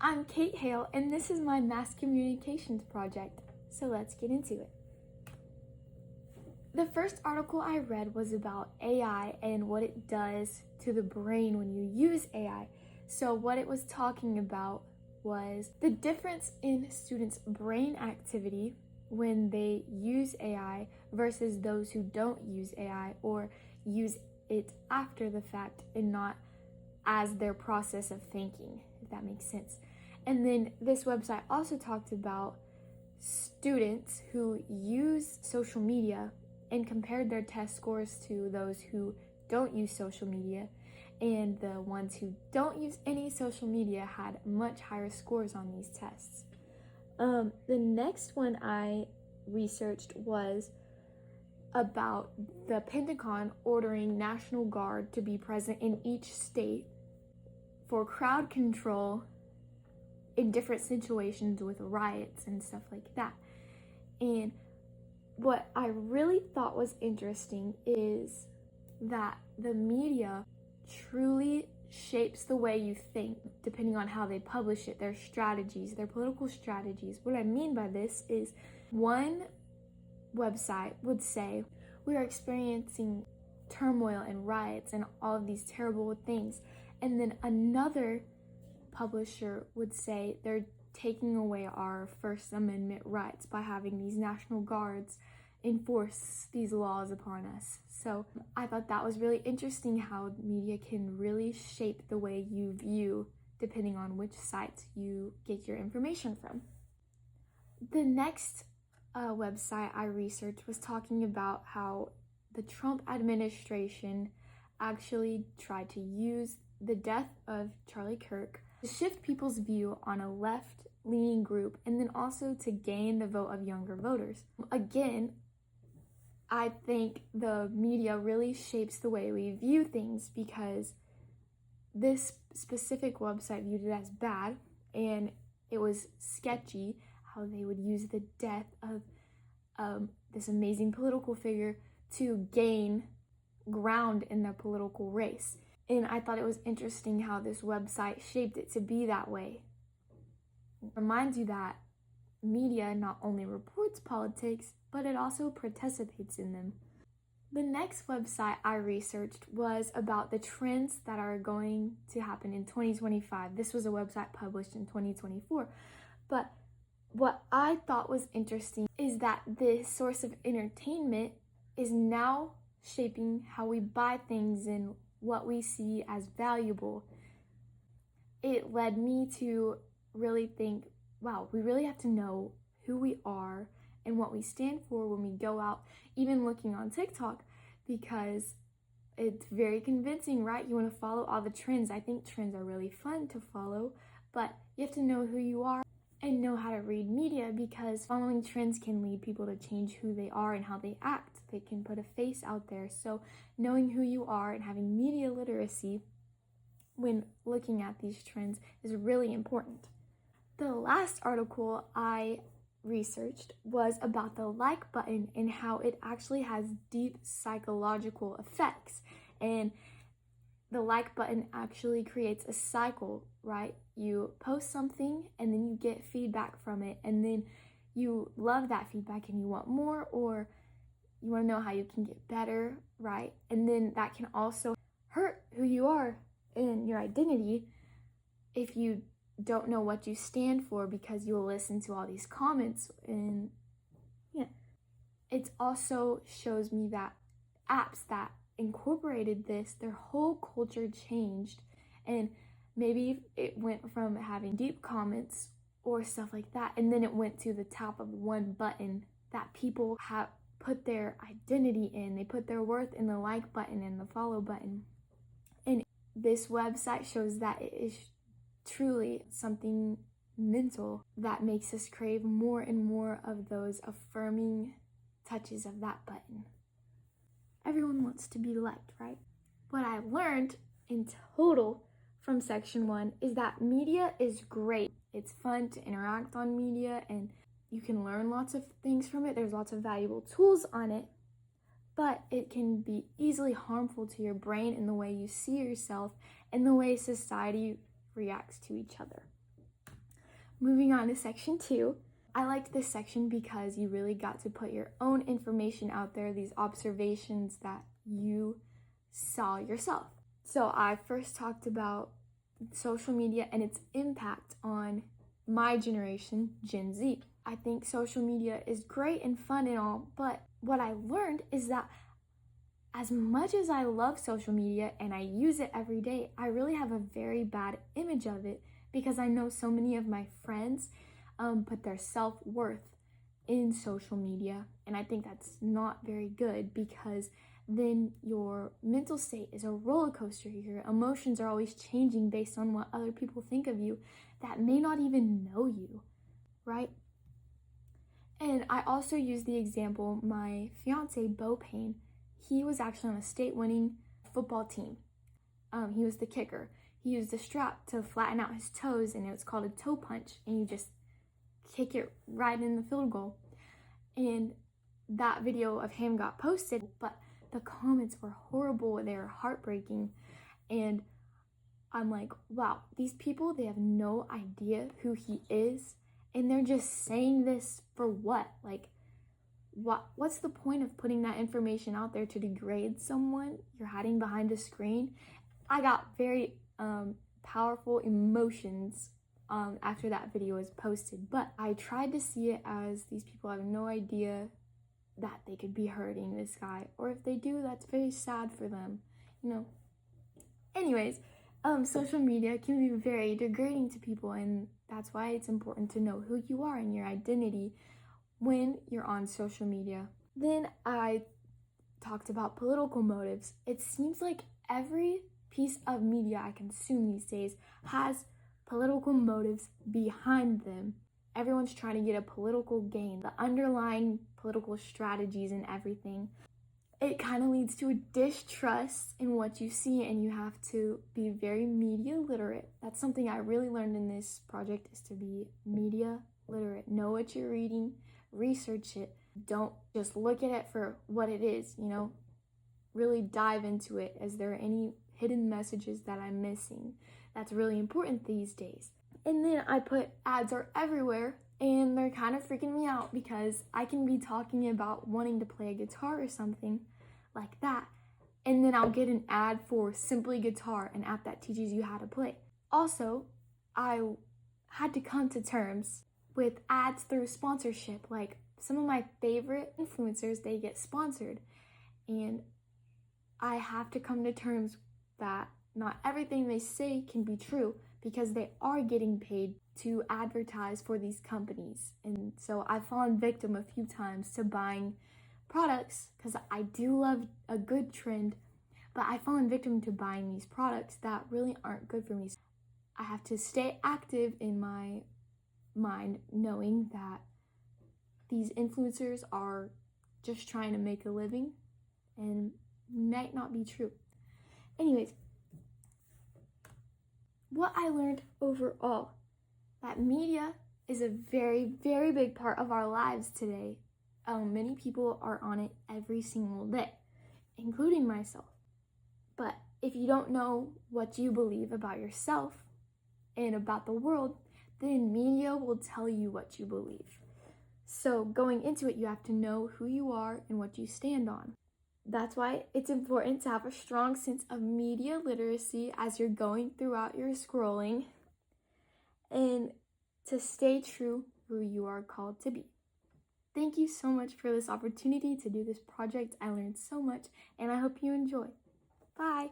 I'm Kate Hale, and this is my mass communications project, so let's get into it. The first article I read was about AI and what it does to the brain when you use AI. So what it was talking about was the difference in students' brain activity when they use AI versus those who don't use AI or use it after the fact and not as their process of thinking, if that makes sense. And then this website also talked about students who use social media and compared their test scores to those who don't use social media, and the ones who don't use any social media had much higher scores on these tests. The next one I researched was about the Pentagon ordering National Guard to be present in each state for crowd control in different situations with riots and stuff like that. And what I really thought was interesting is that the media truly shapes the way you think depending on how they publish it, their strategies, their political strategies. What I mean by this is one website would say, we are experiencing turmoil and riots and all of these terrible things. And then another publisher would say they're taking away our First Amendment rights by having these National Guards enforce these laws upon us. So I thought that was really interesting how media can really shape the way you view depending on which sites you get your information from. The next website I researched was talking about how the Trump administration actually tried to use the death of Charlie Kirk to shift people's view on a left-leaning group and then also to gain the vote of younger voters. Again, I think the media really shapes the way we view things because this specific website viewed it as bad and it was sketchy how they would use the death of this amazing political figure to gain ground in their political race. And I thought it was interesting how this website shaped it to be that way. It reminds you that media not only reports politics, but it also participates in them. The next website I researched was about the trends that are going to happen in 2025. This was a website published in 2024. But what I thought was interesting is that this source of entertainment is now shaping how we buy things and what we see as valuable. It led me to really think, wow, we really have to know who we are and what we stand for when we go out, even looking on TikTok, because it's very convincing, right? You want to follow all the trends. I think trends are really fun to follow, but you have to know who you are and know how to read media, because following trends can lead people to change who they are and how they act. They can put a face out there. So knowing who you are and having media literacy when looking at these trends is really important. The last article I researched was about the like button and how it actually has deep psychological effects. And the like button actually creates a cycle, right? You post something and then you get feedback from it, and then you love that feedback and you want more, or you want to know how you can get better, right? And then that can also hurt who you are and your identity if you don't know what you stand for, because you'll listen to all these comments. And yeah, it also shows me that apps that incorporated this, their whole culture changed, and maybe it went from having deep comments or stuff like that, and then it went to the top of one button that people have put their identity in. They put their worth in the like button and the follow button. And this website shows that it is truly something mental that makes us crave more and more of those affirming touches of that button. Everyone wants to be liked, right? What I learned in total from section 1 is that media is great. It's fun to interact on media and you can learn lots of things from it. There's lots of valuable tools on it, but it can be easily harmful to your brain in the way you see yourself and the way society reacts to each other. moving on to section 2. I liked this section because you really got to put your own information out there, these observations that you saw yourself. So I first talked about social media and its impact on my generation, Gen Z. I think social media is great and fun and all, but what I learned is that as much as I love social media and I use it every day, I really have a very bad image of it because I know so many of my friends put their self-worth in social media, and I think that's not very good because then your mental state is a roller coaster. Your emotions are always changing based on what other people think of you that may not even know you, right? And I also use the example, my fiance, Bo Payne, he was actually on a state-winning football team. He was the kicker. He used a strap to flatten out his toes, and it was called a toe punch, and you just kick it right in the field goal. And that video of him got posted, but the comments were horrible. They were heartbreaking. And I'm like, wow, these people, they have no idea who he is. And they're just saying this for what? Like, what's the point of putting that information out there to degrade someone? You're hiding behind a screen. I got very powerful emotions after that video was posted, but I tried to see it as these people have no idea that they could be hurting this guy, or if they do, that's very sad for them, you know. Anyways, social media can be very degrading to people, and that's why it's important to know who you are and your identity when you're on social media. Then I talked about political motives. It seems like every piece of media I consume these days has political motives behind them. Everyone's trying to get a political gain, the underlying political strategies and everything. It kind of leads to a distrust in what you see, and you have to be very media literate. That's something I really learned in this project, is to be media literate. Know what you're reading, research it. Don't just look at it for what it is, you know. Really dive into it. Is there any hidden messages that I'm missing? That's really important these days. And then I put ads are everywhere, and they're kind of freaking me out because I can be talking about wanting to play a guitar or something like that, and then I'll get an ad for Simply Guitar, an app that teaches you how to play. Also, I had to come to terms with ads through sponsorship. Like, some of my favorite influencers, they get sponsored, and I have to come to terms that not everything they say can be true, because they are getting paid to advertise for these companies. And so I've fallen victim a few times to buying products, because I do love a good trend, but I've fallen victim to buying these products that really aren't good for me. So I have to stay active in my mind, knowing that these influencers are just trying to make a living and might not be true. Anyways, what I learned overall, that media is a very, very big part of our lives today. Many people are on it every single day, including myself. But if you don't know what you believe about yourself and about the world, then media will tell you what you believe. So going into it, you have to know who you are and what you stand on. That's why it's important to have a strong sense of media literacy as you're going throughout your scrolling, and to stay true who you are called to be. Thank you so much for this opportunity to do this project. I learned so much, and I hope you enjoy. Bye!